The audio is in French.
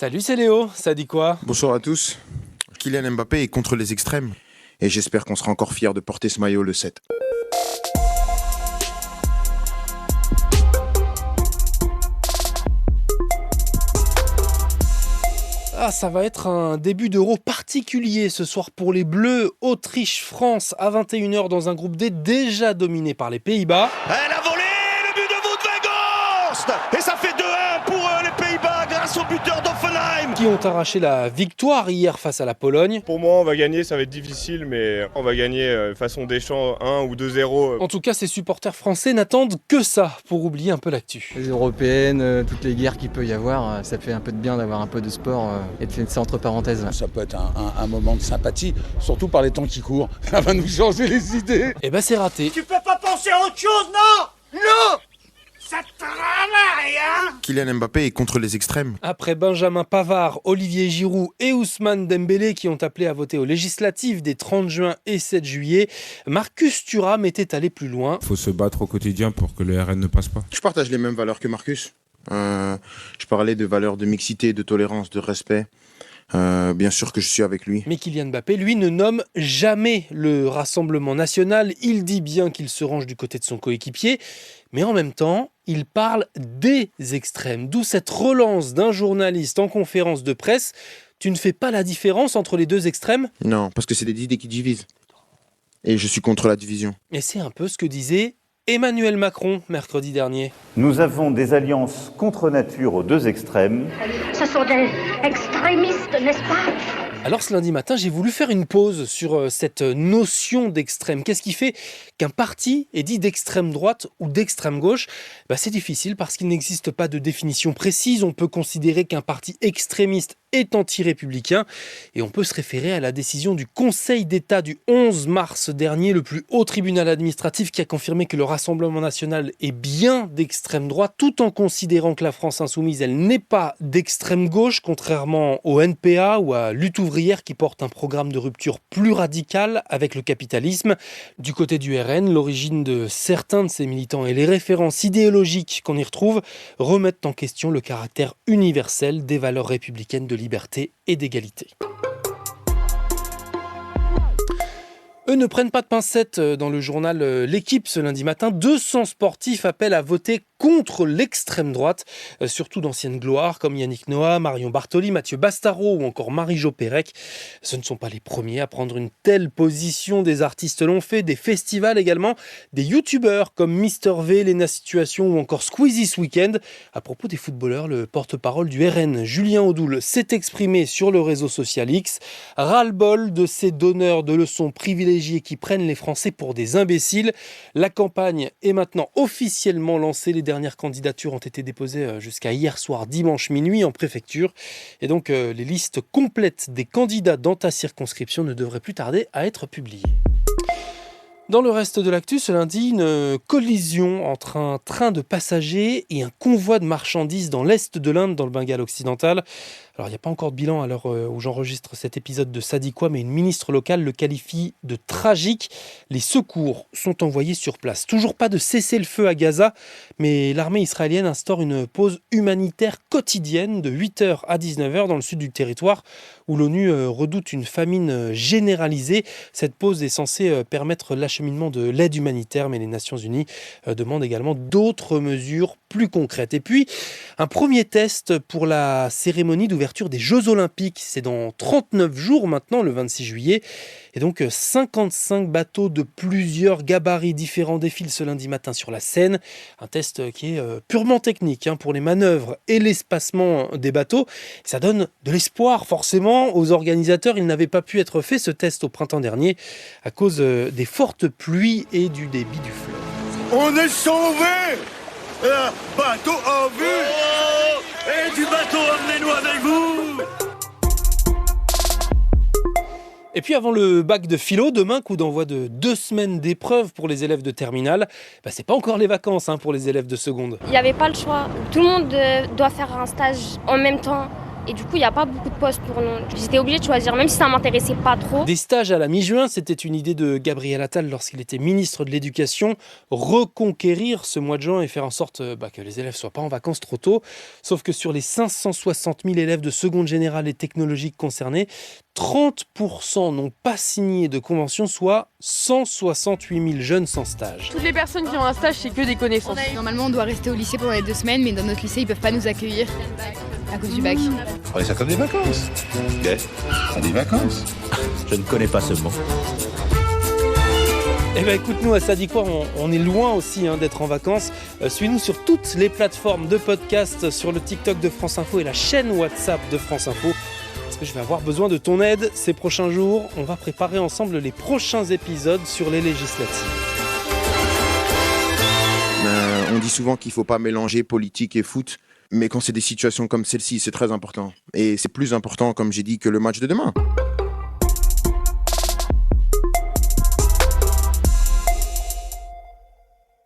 Salut, c'est Léo, ça dit quoi? Bonsoir à tous. Kylian Mbappé est contre les extrêmes. Et j'espère qu'on sera encore fiers de porter ce maillot le 7. Ah, ça va être un début d'Euro particulier ce soir pour les Bleus. Autriche-France à 21h dans un groupe D déjà dominé par les Pays-Bas. Elle a volé le but de Wout Weghorst et ça fait 2-1 pour les Pays-Bas grâce au buteur d'Hoffenheim. Qui ont arraché la victoire hier face à la Pologne. Pour moi, on va gagner, ça va être difficile, mais on va gagner façon Deschamps 1 ou 2-0. En tout cas, ces supporters français n'attendent que ça pour oublier un peu l'actu. Les européennes, toutes les guerres qu'il peut y avoir, ça fait un peu de bien d'avoir un peu de sport et de faire ça entre parenthèses. Ça peut être un moment de sympathie, surtout par les temps qui courent. Ça va nous changer les idées. Eh ben c'est raté. Tu peux pas penser à autre chose, non? Non! Ça te rend à rien! Kylian Mbappé est contre les extrêmes. Après Benjamin Pavard, Olivier Giroud et Ousmane Dembélé qui ont appelé à voter aux législatives des 30 juin et 7 juillet, Marcus Thuram était allé plus loin. Il faut se battre au quotidien pour que le RN ne passe pas. Je partage les mêmes valeurs que Marcus. Je parlais de valeurs de mixité, de tolérance, de respect. Bien sûr que je suis avec lui. Mais Kylian Mbappé, lui, ne nomme jamais le Rassemblement national. Il dit bien qu'il se range du côté de son coéquipier. Mais en même temps, il parle des extrêmes. D'où cette relance d'un journaliste en conférence de presse. Tu ne fais pas la différence entre les deux extrêmes ? Non, parce que c'est des idées qui divisent. Et je suis contre la division. Et c'est un peu ce que disait Emmanuel Macron mercredi dernier. Nous avons des alliances contre nature aux deux extrêmes. Ce sont des extrémistes, n'est-ce pas ? Alors ce lundi matin, j'ai voulu faire une pause sur cette notion d'extrême. Qu'est-ce qui fait qu'un parti est dit d'extrême droite ou d'extrême gauche ? C'est difficile parce qu'il n'existe pas de définition précise. On peut considérer qu'un parti extrémiste est anti-républicain et on peut se référer à la décision du Conseil d'État du 11 mars dernier, le plus haut tribunal administratif qui a confirmé que le Rassemblement national est bien d'extrême droite tout en considérant que la France insoumise, elle n'est pas d'extrême gauche, contrairement au NPA ou à Lutte ouvrière qui porte un programme de rupture plus radical avec le capitalisme. Du côté du RN, l'origine de certains de ces militants et les références idéologiques qu'on y retrouve remettent en question le caractère universel des valeurs républicaines de liberté et d'égalité. Eux ne prennent pas de pincettes dans le journal L'Équipe ce lundi matin. 200 sportifs appellent à voter contre l'extrême droite, surtout d'anciennes gloires comme Yannick Noah, Marion Bartoli, Mathieu Bastaro ou encore Marie-Jo Pérec. Ce ne sont pas les premiers à prendre une telle position. Des artistes l'ont fait, des festivals également, des youtubeurs comme Mister V, Lena Situation ou encore Squeezie ce week-end. À propos des footballeurs, le porte-parole du RN, Julien Audoul, s'est exprimé sur le réseau social X. Ras-le-bol de ces donneurs de leçons privilégiés qui prennent les Français pour des imbéciles. La campagne est maintenant officiellement lancée. Les dernières candidatures ont été déposées jusqu'à hier soir, dimanche minuit, en préfecture. Et donc, les listes complètes des candidats dans ta circonscription ne devraient plus tarder à être publiées. Dans le reste de l'actu, ce lundi, une collision entre un train de passagers et un convoi de marchandises dans l'est de l'Inde, dans le Bengale occidental. Alors, il n'y a pas encore de bilan à l'heure où j'enregistre cet épisode de Ça dit quoi, mais une ministre locale le qualifie de tragique. Les secours sont envoyés sur place. Toujours pas de cessez-le-feu à Gaza, mais l'armée israélienne instaure une pause humanitaire quotidienne de 8h à 19h dans le sud du territoire, où l'ONU redoute une famine généralisée. Cette pause est censée permettre l'acheminement de l'aide humanitaire, mais les Nations Unies demandent également d'autres mesures plus concrètes. Et puis, un premier test pour la cérémonie d'ouverture des Jeux Olympiques. C'est dans 39 jours maintenant, le 26 juillet. Et donc, 55 bateaux de plusieurs gabarits différents défilent ce lundi matin sur la Seine. Un test qui est purement technique pour les manœuvres et l'espacement des bateaux. Ça donne de l'espoir, forcément, aux organisateurs. Il n'avait pas pu être fait, ce test, au printemps dernier, à cause des fortes pluies et du débit du fleuve. On est sauvés! Bateau en vue! Et du bateau, emmenez-nous avec vous! Et puis avant le bac de philo, demain, coup d'envoi de 2 semaines d'épreuves pour les élèves de terminale. C'est pas encore les vacances pour les élèves de seconde. Il n'y avait pas le choix. Tout le monde doit faire un stage en même temps. Et du coup, il n'y a pas beaucoup de postes pour nous. J'étais obligée de choisir, même si ça ne m'intéressait pas trop. Des stages à la mi-juin, c'était une idée de Gabriel Attal lorsqu'il était ministre de l'Éducation. Reconquérir ce mois de juin et faire en sorte que les élèves ne soient pas en vacances trop tôt. Sauf que sur les 560 000 élèves de seconde générale et technologique concernés, 30% n'ont pas signé de convention, soit 168 000 jeunes sans stage. Toutes les personnes qui ont un stage, c'est que des connaissances. Normalement, on doit rester au lycée pendant les 2 semaines, mais dans notre lycée, ils peuvent pas nous accueillir à cause du bac. Prenez ça comme des vacances. Des vacances. Je ne connais pas ce mot. Eh bien écoute-nous, ça dit quoi, on est loin aussi d'être en vacances. Suis-nous sur toutes les plateformes de podcast, sur le TikTok de France Info et la chaîne WhatsApp de France Info. Parce que je vais avoir besoin de ton aide ces prochains jours. On va préparer ensemble les prochains épisodes sur les législatives. On dit souvent qu'il ne faut pas mélanger politique et foot. Mais quand c'est des situations comme celle-ci, c'est très important. Et c'est plus important, comme j'ai dit, que le match de demain.